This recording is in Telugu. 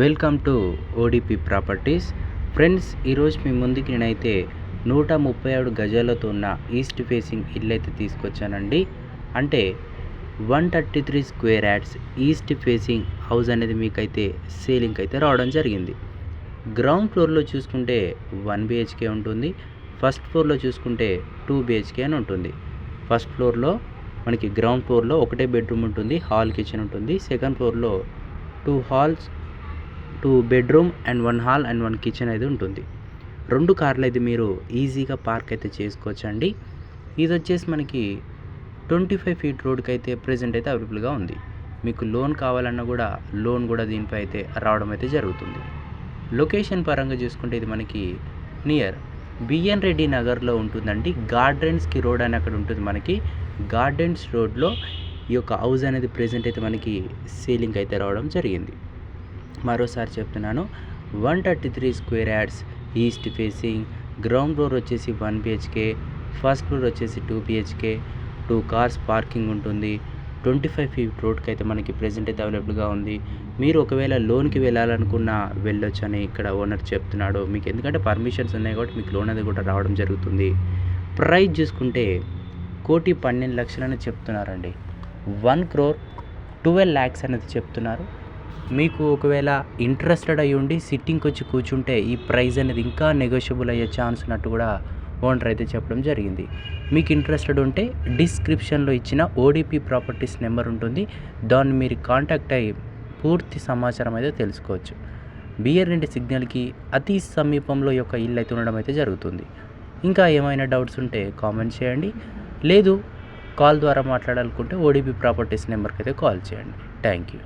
Welcome to ODP properties. Friends, ఈరోజు మీ ముందుకి నేనైతే 137 గజాలతో ఉన్న ఈస్ట్ ఫేసింగ్ ఇల్లు అయితే తీసుకొచ్చానండి. అంటే 133 square yards east facing house అనేది మీకైతే సేలింగ్ అయితే రావడం జరిగింది. గ్రౌండ్ ఫ్లోర్లో చూసుకుంటే 1 బిహెచ్కే ఉంటుంది. ఫస్ట్ ఫ్లోర్లో చూసుకుంటే 2 బిహెచ్కే అని ఉంటుంది. ఫస్ట్ ఫ్లోర్లో మనకి గ్రౌండ్ ఫ్లోర్లో ఒకటే బెడ్రూమ్ ఉంటుంది, హాల్ కిచెన్ ఉంటుంది. సెకండ్ ఫ్లోర్లో 2 halls, 2 bedroom and 1 hall and 1 kitchen అయితే ఉంటుంది. 2 కార్లు అయితే మీరు ఈజీగా పార్క్ అయితే చేసుకోవచ్చండి. ఇది వచ్చేసి మనకి 25 ఫీట్ రోడ్కి అయితే ప్రజెంట్ అయితే అవైలబుల్గా ఉంది. మీకు లోన్ కావాలన్నా కూడా లోన్ కూడా దీనిపై అయితే రావడం అయితే జరుగుతుంది. లొకేషన్ పరంగా చూసుకుంటే ఇది మనకి నియర్ బిఎన్ రెడ్డి నగర్లో ఉంటుందండి. గార్డెన్స్కి రోడ్ అని అక్కడ ఉంటుంది. మనకి గార్డెన్స్ రోడ్లో ఈ యొక్క హౌస్ అనేది ప్రజెంట్ అయితే మనకి సేలింగ్ అయితే రావడం జరిగింది. మరోసారి చెప్తున్నాను, 133 square yards east facing, ground floor వచ్చేసి 1 బిహెచ్కే, ఫస్ట్ ఫ్లోర్ వచ్చేసి 2 బిహెచ్కే, 2 కార్స్ పార్కింగ్ ఉంటుంది. 25 ఫీట్ రోడ్కి అయితే మనకి ప్రెజెంట్ అయితే అవైలబుల్గా ఉంది. మీరు ఒకవేళ లోన్కి వెళ్ళాలనుకున్నా వెళ్ళొచ్చు అని ఇక్కడ ఓనర్ చెప్తున్నాడు. మీకు ఎందుకంటే పర్మిషన్స్ ఉన్నాయి కాబట్టి మీకు లోన్ అది కూడా రావడం జరుగుతుంది. ప్రైస్ చూసుకుంటే 1,12,00,000 అని చెప్తున్నారండి. 1,12 lakhs అనేది చెప్తున్నారు. మీకు ఒకవేళ ఇంట్రెస్టెడ్ అయ్యి ఉండి సిట్టింగ్కి వచ్చి కూర్చుంటే ఈ ప్రైస్ అనేది ఇంకా నెగోషియబుల్ అయ్యే ఛాన్స్ ఉన్నట్టు కూడా ఓనర్ అయితే చెప్పడం జరిగింది. మీకు ఇంట్రెస్టెడ్ ఉంటే డిస్క్రిప్షన్లో ఇచ్చిన ఓడిపి ప్రాపర్టీస్ నెంబర్ ఉంటుంది. దాన్ని మీరు కాంటాక్ట్ అయ్యి పూర్తి సమాచారం అయితే తెలుసుకోవచ్చు. బిఆర్ రెడ్డి సిగ్నల్కి అతి సమీపంలో యొక్క ఇల్లు అయితే ఉండడం అయితే జరుగుతుంది. ఇంకా ఏమైనా డౌట్స్ ఉంటే కామెంట్ చేయండి, లేదు కాల్ ద్వారా మాట్లాడాలనుకుంటే ఓడిపి ప్రాపర్టీస్ నెంబర్కి అయితే కాల్ చేయండి. Thank you.